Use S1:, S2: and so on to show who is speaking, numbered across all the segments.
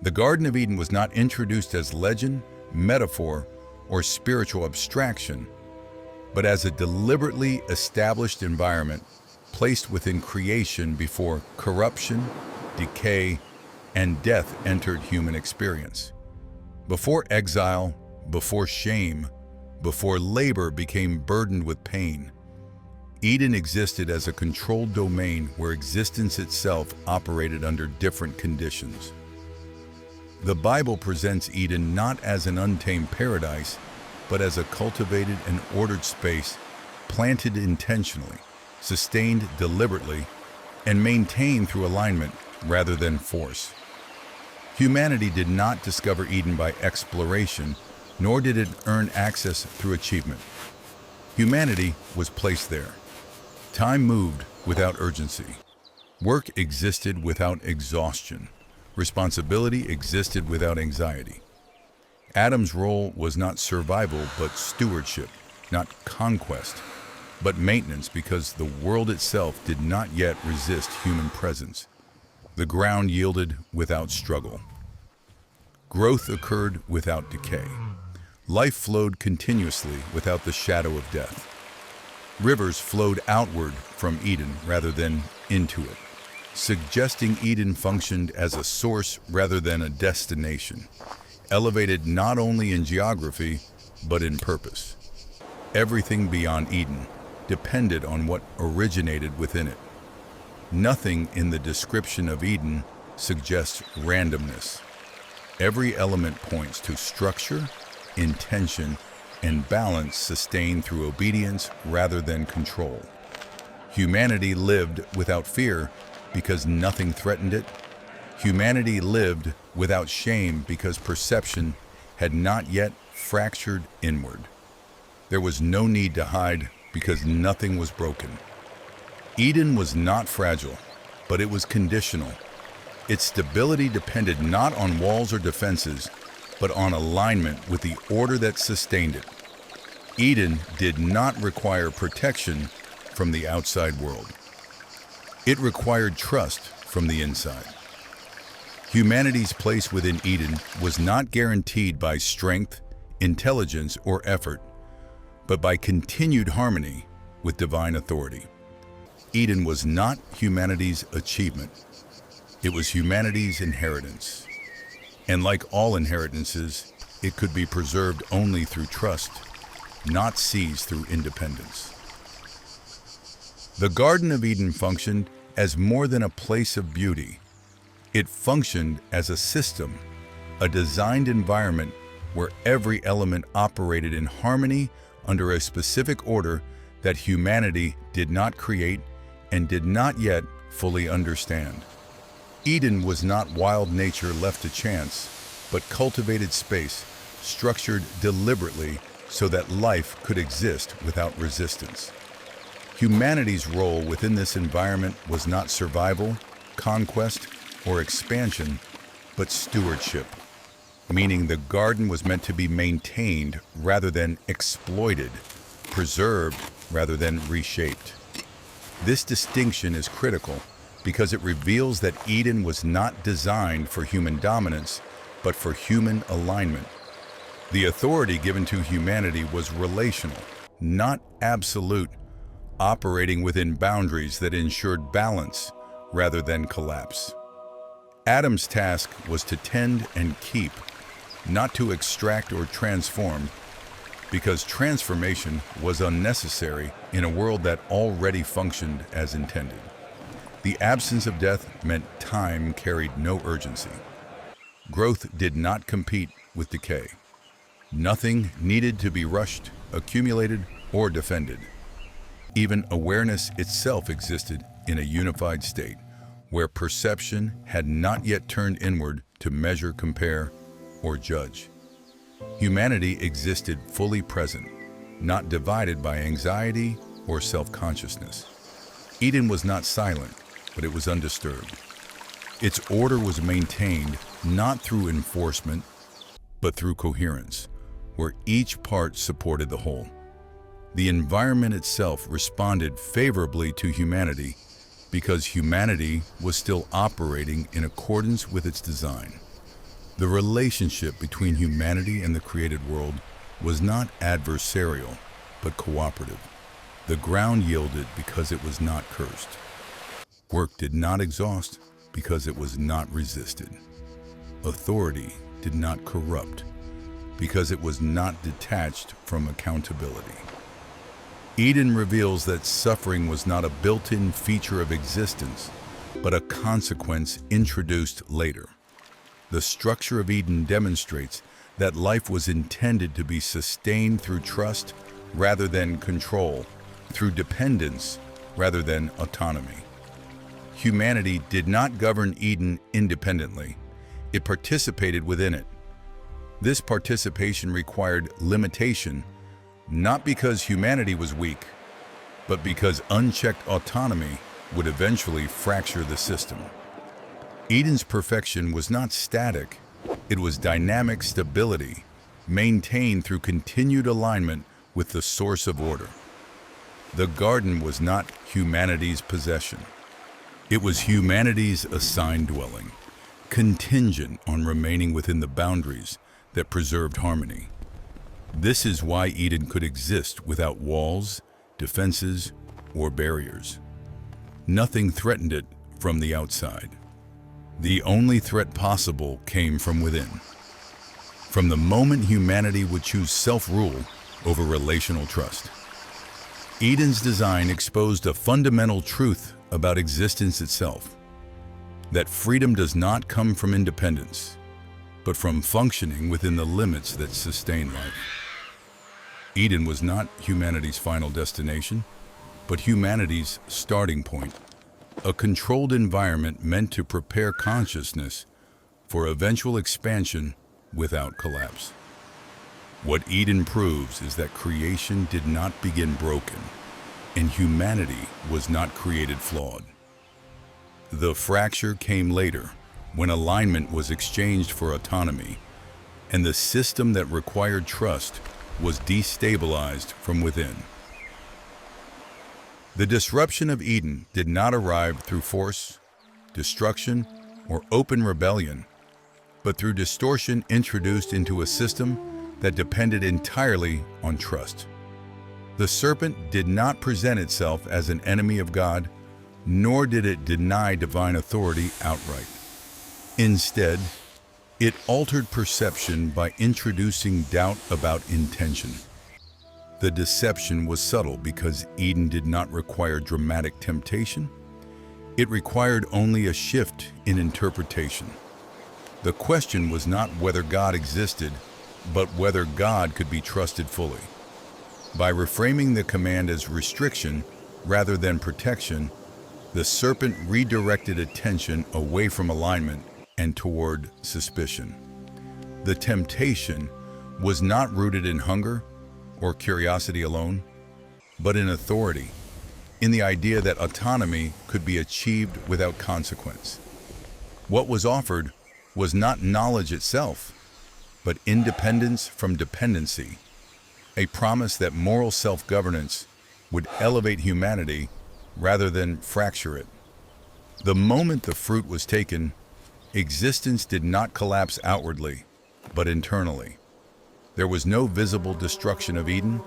S1: The Garden of Eden was not introduced as legend, metaphor, or spiritual abstraction, but as a deliberately established environment placed within creation before corruption, decay, and death entered human experience. Before exile, before shame, before labor became burdened with pain, Eden existed as a controlled domain where existence itself operated under different conditions. The Bible presents Eden not as an untamed paradise, but as a cultivated and ordered space planted intentionally, sustained deliberately, and maintained through alignment rather than force. Humanity did not discover Eden by exploration, nor did it earn access through achievement. Humanity was placed there. Time moved without urgency. Work existed without exhaustion. Responsibility existed without anxiety. Adam's role was not survival, but stewardship, not conquest, but maintenance, because the world itself did not yet resist human presence. The ground yielded without struggle. Growth occurred without decay. Life flowed continuously without the shadow of death. Rivers flowed outward from Eden rather than into it, suggesting Eden functioned as a source rather than a destination, elevated not only in geography, but in purpose. Everything beyond Eden depended on what originated within it. Nothing in the description of Eden suggests randomness. Every element points to structure, intention, and balance sustained through obedience rather than control. Humanity lived without fear because nothing threatened it. Humanity lived without shame because perception had not yet fractured inward. There was no need to hide because nothing was broken. Eden was not fragile, but it was conditional. Its stability depended not on walls or defenses, but on alignment with the order that sustained it. Eden did not require protection from the outside world. It required trust from the inside. Humanity's place within Eden was not guaranteed by strength, intelligence, or effort, but by continued harmony with divine authority. Eden was not humanity's achievement. It was humanity's inheritance. And like all inheritances, it could be preserved only through trust, not seized through independence. The Garden of Eden functioned as more than a place of beauty. It functioned as a system, a designed environment where every element operated in harmony under a specific order that humanity did not create and did not yet fully understand. Eden was not wild nature left to chance, but cultivated space, structured deliberately so that life could exist without resistance. Humanity's role within this environment was not survival, conquest, or expansion, but stewardship, meaning the garden was meant to be maintained rather than exploited, preserved rather than reshaped. This distinction is critical because it reveals that Eden was not designed for human dominance, but for human alignment. The authority given to humanity was relational, not absolute, operating within boundaries that ensured balance rather than collapse. Adam's task was to tend and keep, not to extract or transform, because transformation was unnecessary in a world that already functioned as intended. The absence of death meant time carried no urgency. Growth did not compete with decay. Nothing needed to be rushed, accumulated, or defended. Even awareness itself existed in a unified state, where perception had not yet turned inward to measure, compare, or judge. Humanity existed fully present, not divided by anxiety or self-consciousness. Eden was not silent, but it was undisturbed. Its order was maintained not through enforcement, but through coherence, where each part supported the whole. The environment itself responded favorably to humanity because humanity was still operating in accordance with its design. The relationship between humanity and the created world was not adversarial, but cooperative. The ground yielded because it was not cursed. Work did not exhaust because it was not resisted. Authority did not corrupt because it was not detached from accountability. Eden reveals that suffering was not a built-in feature of existence, but a consequence introduced later. The structure of Eden demonstrates that life was intended to be sustained through trust rather than control, through dependence rather than autonomy. Humanity did not govern Eden independently. It participated within it. This participation required limitation, not because humanity was weak, but because unchecked autonomy would eventually fracture the system. Eden's perfection was not static, it was dynamic stability, maintained through continued alignment with the source of order. The garden was not humanity's possession. It was humanity's assigned dwelling, contingent on remaining within the boundaries that preserved harmony. This is why Eden could exist without walls, defenses, or barriers. Nothing threatened it from the outside. The only threat possible came from within. From the moment humanity would choose self-rule over relational trust. Eden's design exposed a fundamental truth about existence itself, that freedom does not come from independence, but from functioning within the limits that sustain life. Eden was not humanity's final destination, but humanity's starting point, a controlled environment meant to prepare consciousness for eventual expansion without collapse. What Eden proves is that creation did not begin broken, and humanity was not created flawed. The fracture came later, when alignment was exchanged for autonomy, and the system that required trust was destabilized from within. The disruption of Eden did not arrive through force, destruction, or open rebellion, but through distortion introduced into a system that depended entirely on trust. The serpent did not present itself as an enemy of God, nor did it deny divine authority outright. Instead, it altered perception by introducing doubt about intention. The deception was subtle because Eden did not require dramatic temptation. It required only a shift in interpretation. The question was not whether God existed, but whether God could be trusted fully. By reframing the command as restriction rather than protection, the serpent redirected attention away from alignment and toward suspicion. The temptation was not rooted in hunger or curiosity alone, but in authority, in the idea that autonomy could be achieved without consequence. What was offered was not knowledge itself, but independence from dependency, a promise that moral self-governance would elevate humanity rather than fracture it. The moment the fruit was taken, existence did not collapse outwardly, but internally. There was no visible destruction of Eden,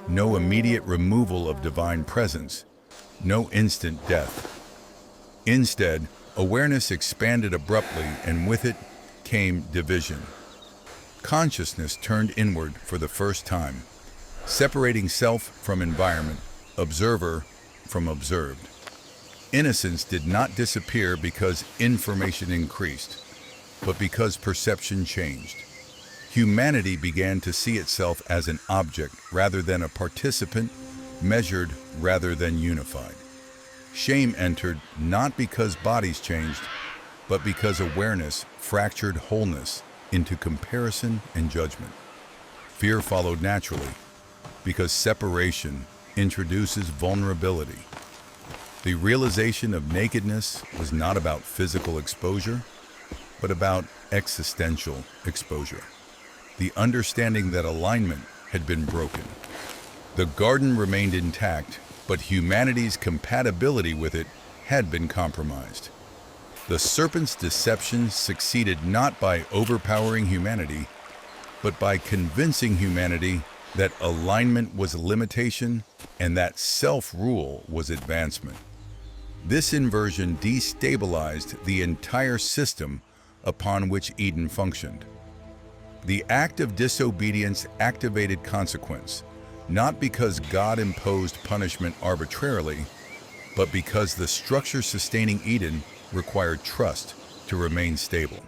S1: no immediate removal of divine presence, no instant death. Instead, awareness expanded abruptly, and with it came division. Consciousness turned inward for the first time, separating self from environment, observer from observed. Innocence did not disappear because information increased, but because perception changed. Humanity began to see itself as an object rather than a participant, measured rather than unified. Shame entered not because bodies changed, but because awareness fractured wholeness into comparison and judgment. Fear followed naturally, because separation introduces vulnerability. The realization of nakedness was not about physical exposure, but about existential exposure. The understanding that alignment had been broken. The garden remained intact, but humanity's compatibility with it had been compromised. The serpent's deception succeeded not by overpowering humanity, but by convincing humanity that alignment was a limitation and that self-rule was advancement. This inversion destabilized the entire system upon which Eden functioned. The act of disobedience activated consequence, not because God imposed punishment arbitrarily, but because the structure sustaining Eden required trust to remain stable.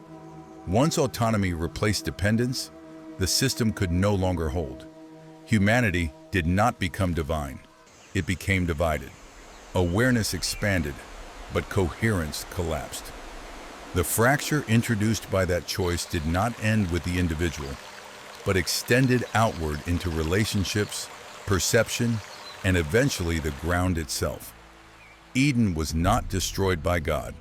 S1: Once autonomy replaced dependence, the system could no longer hold. Humanity did not become divine. It became divided. Awareness expanded, but coherence collapsed. The fracture introduced by that choice did not end with the individual, but extended outward into relationships, perception, and eventually the ground itself. Eden was not destroyed by God.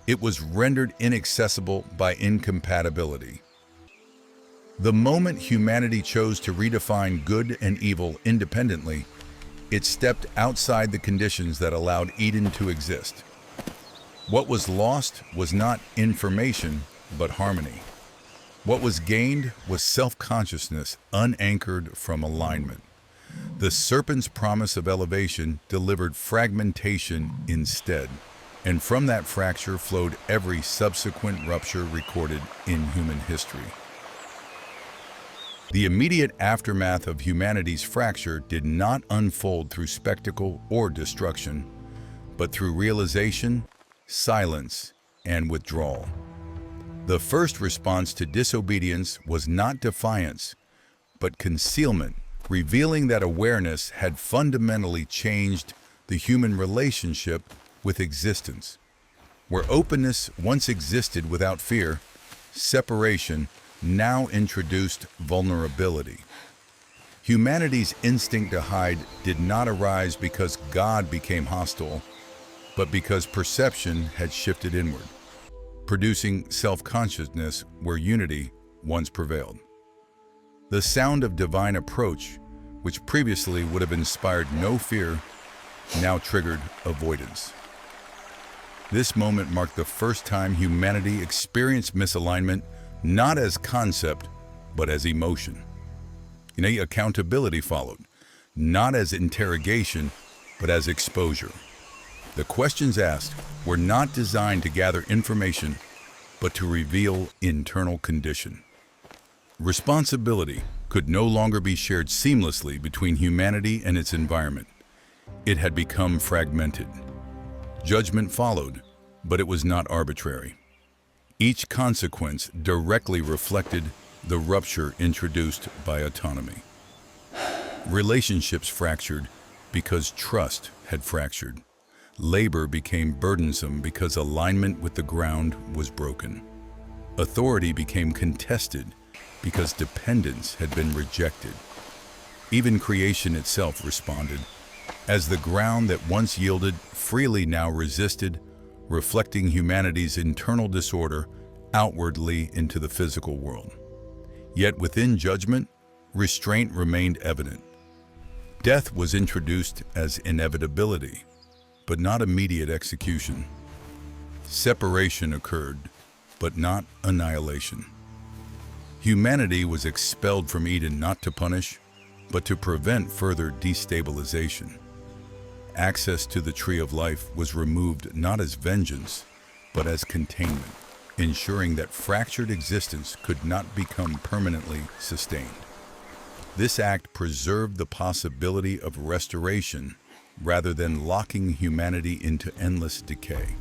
S1: It was rendered inaccessible by incompatibility. The moment humanity chose to redefine good and evil independently, it stepped outside the conditions that allowed Eden to exist. What was lost was not information, but harmony. What was gained was self-consciousness unanchored from alignment. The serpent's promise of elevation delivered fragmentation instead, and from that fracture flowed every subsequent rupture recorded in human history. The immediate aftermath of humanity's fracture did not unfold through spectacle or destruction, but through realization, silence, and withdrawal. The first response to disobedience was not defiance, but concealment, revealing that awareness had fundamentally changed the human relationship with existence. Where openness once existed without fear, separation now introduced vulnerability. Humanity's instinct to hide did not arise because God became hostile, but because perception had shifted inward, producing self-consciousness where unity once prevailed. The sound of divine approach, which previously would have inspired no fear, now triggered avoidance. This moment marked the first time humanity experienced misalignment not as concept, but as emotion. Accountability followed, not as interrogation, but as exposure. The questions asked were not designed to gather information, but to reveal internal condition. Responsibility could no longer be shared seamlessly between humanity and its environment. It had become fragmented. Judgment followed, but it was not arbitrary. Each consequence directly reflected the rupture introduced by autonomy. Relationships fractured because trust had fractured. Labor became burdensome because alignment with the ground was broken. Authority became contested because dependence had been rejected. Even creation itself responded, as the ground that once yielded freely now resisted, reflecting humanity's internal disorder outwardly into the physical world. Yet within judgment, restraint remained evident. Death was introduced as inevitability, but not immediate execution. Separation occurred, but not annihilation. Humanity was expelled from Eden not to punish, but to prevent further destabilization. Access to the tree of life was removed not as vengeance, but as containment, ensuring that fractured existence could not become permanently sustained. This act preserved the possibility of restoration rather than locking humanity into endless decay.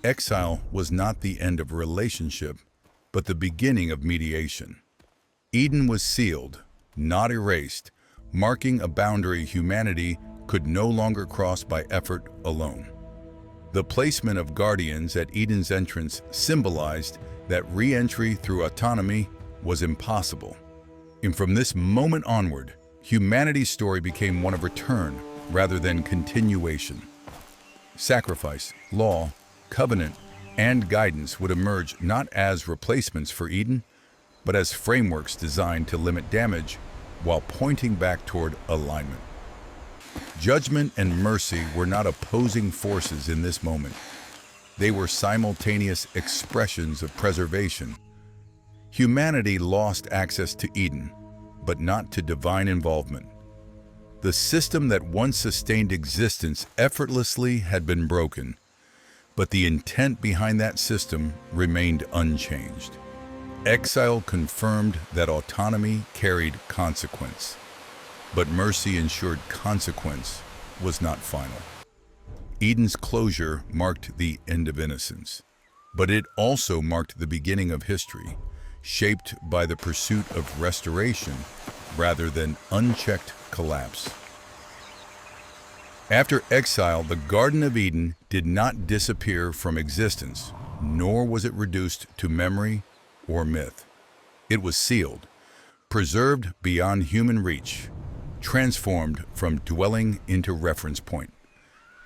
S1: Exile was not the end of a relationship, but the beginning of mediation. Eden was sealed, not erased, marking a boundary humanity could no longer cross by effort alone. The placement of guardians at Eden's entrance symbolized that re-entry through autonomy was impossible. And from this moment onward, humanity's story became one of return rather than continuation. Sacrifice, law, covenant, and guidance would emerge not as replacements for Eden, but as frameworks designed to limit damage while pointing back toward alignment. Judgment and mercy were not opposing forces in this moment. They were simultaneous expressions of preservation. Humanity lost access to Eden, but not to divine involvement. The system that once sustained existence effortlessly had been broken, but the intent behind that system remained unchanged. Exile confirmed that autonomy carried consequence, but mercy ensured consequence was not final. Eden's closure marked the end of innocence, but it also marked the beginning of history, shaped by the pursuit of restoration rather than unchecked collapse. After exile, the Garden of Eden did not disappear from existence, nor was it reduced to memory or myth. It was sealed, preserved beyond human reach, transformed from dwelling into reference point.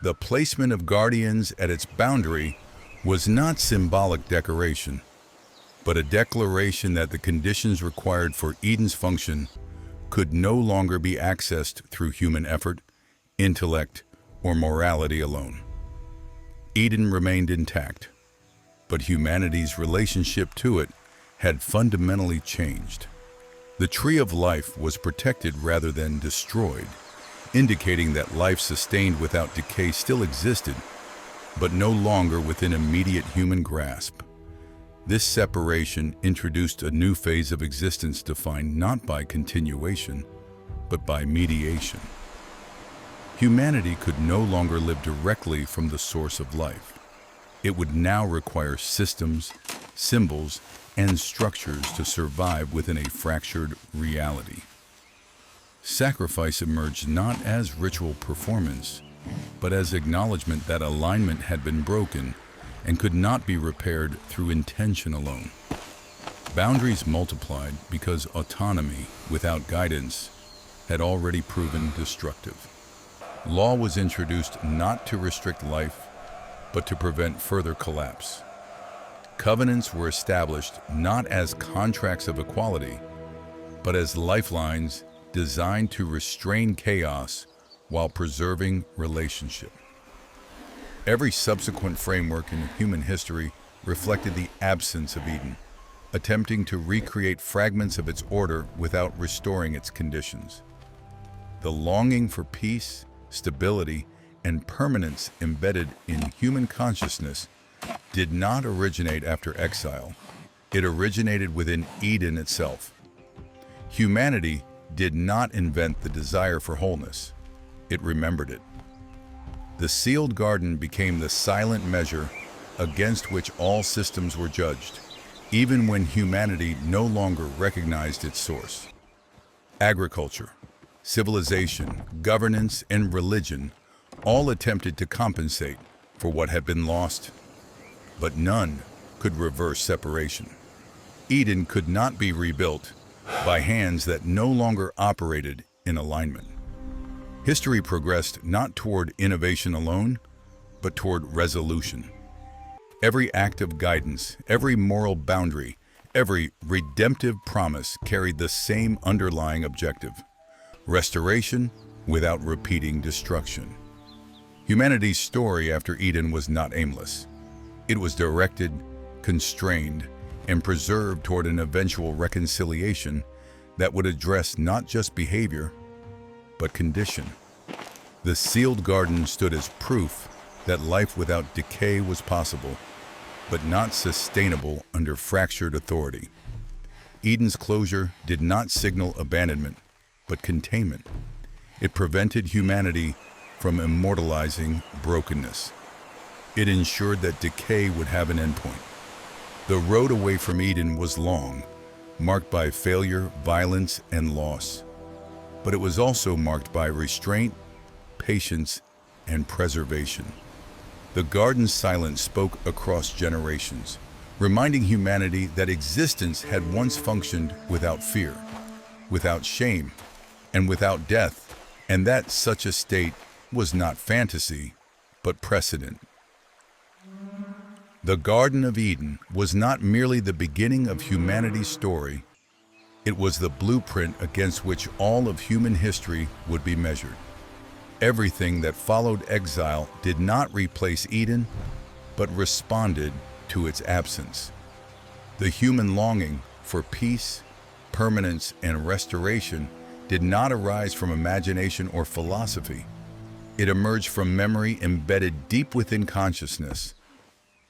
S1: The placement of guardians at its boundary was not symbolic decoration, but a declaration that the conditions required for Eden's function could no longer be accessed through human effort, intellect, or morality alone. Eden remained intact, but humanity's relationship to it had fundamentally changed. The tree of life was protected rather than destroyed, indicating that life sustained without decay still existed, but no longer within immediate human grasp. This separation introduced a new phase of existence defined not by continuation, but by mediation. Humanity could no longer live directly from the source of life. It would now require systems, symbols, and structures to survive within a fractured reality. Sacrifice emerged not as ritual performance, but as acknowledgement that alignment had been broken and could not be repaired through intention alone. Boundaries multiplied because autonomy, without guidance, had already proven destructive. Law was introduced not to restrict life, but to prevent further collapse. Covenants were established not as contracts of equality, but as lifelines designed to restrain chaos while preserving relationship. Every subsequent framework in human history reflected the absence of Eden, attempting to recreate fragments of its order without restoring its conditions. The longing for peace, stability, and permanence embedded in human consciousness did not originate after exile. It originated within Eden itself. Humanity did not invent the desire for wholeness. It remembered it. The sealed garden became the silent measure against which all systems were judged, even when humanity no longer recognized its source. Agriculture, civilization, governance, and religion all attempted to compensate for what had been lost, but none could reverse separation. Eden could not be rebuilt by hands that no longer operated in alignment. History progressed not toward innovation alone, but toward resolution. Every act of guidance, every moral boundary, every redemptive promise carried the same underlying objective: restoration without repeating destruction. Humanity's story after Eden was not aimless. It was directed, constrained, and preserved toward an eventual reconciliation that would address not just behavior, but condition. The sealed garden stood as proof that life without decay was possible, but not sustainable under fractured authority. Eden's closure did not signal abandonment, but containment. It prevented humanity from immortalizing brokenness. It ensured that decay would have an endpoint. The road away from Eden was long, marked by failure, violence, and loss. But it was also marked by restraint, patience, and preservation. The garden's silence spoke across generations, reminding humanity that existence had once functioned without fear, without shame, and without death, and that such a state was not fantasy, but precedent. The Garden of Eden was not merely the beginning of humanity's story, it was the blueprint against which all of human history would be measured. Everything that followed exile did not replace Eden, but responded to its absence. The human longing for peace, permanence, and restoration did not arise from imagination or philosophy. It emerged from memory embedded deep within consciousness,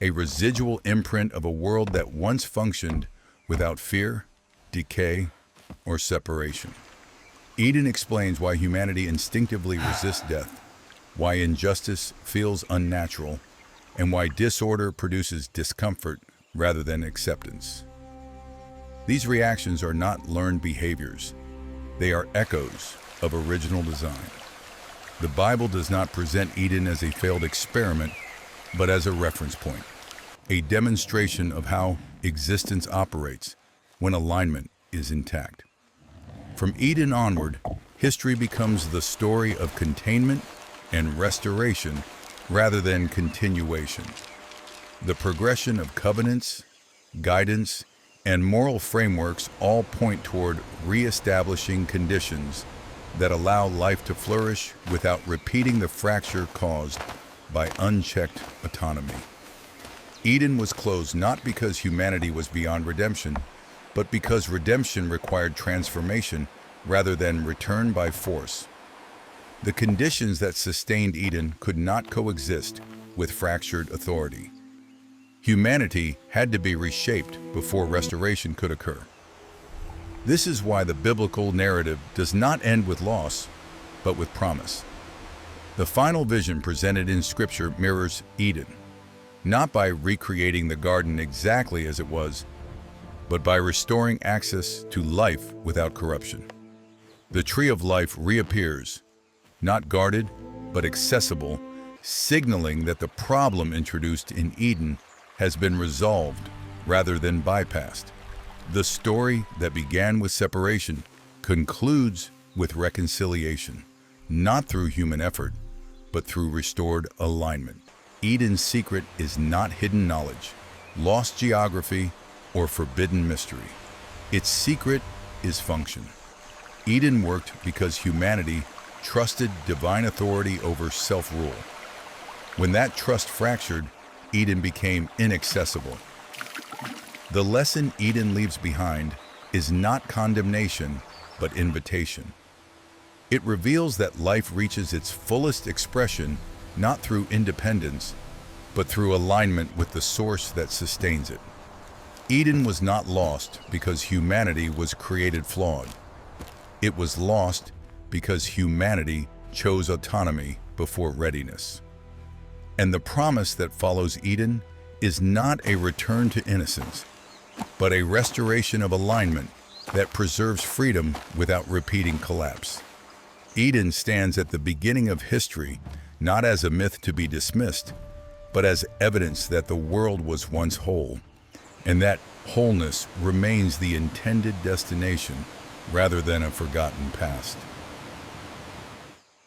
S1: a residual imprint of a world that once functioned without fear, decay, or separation. Eden explains why humanity instinctively resists death, why injustice feels unnatural, and why disorder produces discomfort rather than acceptance. These reactions are not learned behaviors. They are echoes of original design. The Bible does not present Eden as a failed experiment, but as a reference point, a demonstration of how existence operates when alignment is intact. From Eden onward, history becomes the story of containment and restoration rather than continuation. The progression of covenants, guidance, and moral frameworks all point toward re-establishing conditions that allow life to flourish without repeating the fracture caused by unchecked autonomy. Eden was closed not because humanity was beyond redemption, but because redemption required transformation rather than return by force. The conditions that sustained Eden could not coexist with fractured authority. Humanity had to be reshaped before restoration could occur. This is why the biblical narrative does not end with loss, but with promise. The final vision presented in Scripture mirrors Eden, not by recreating the garden exactly as it was, but by restoring access to life without corruption. The tree of life reappears, not guarded, but accessible, signaling that the problem introduced in Eden has been resolved rather than bypassed. The story that began with separation concludes with reconciliation, not through human effort, but through restored alignment. Eden's secret is not hidden knowledge, lost geography, or forbidden mystery. Its secret is function. Eden worked because humanity trusted divine authority over self-rule. When that trust fractured, Eden became inaccessible. The lesson Eden leaves behind is not condemnation, but invitation. It reveals that life reaches its fullest expression not through independence, but through alignment with the source that sustains it. Eden was not lost because humanity was created flawed. It was lost because humanity chose autonomy before readiness. And the promise that follows Eden is not a return to innocence, but a restoration of alignment that preserves freedom without repeating collapse. Eden stands at the beginning of history, not as a myth to be dismissed, but as evidence that the world was once whole, and that wholeness remains the intended destination rather than a forgotten past.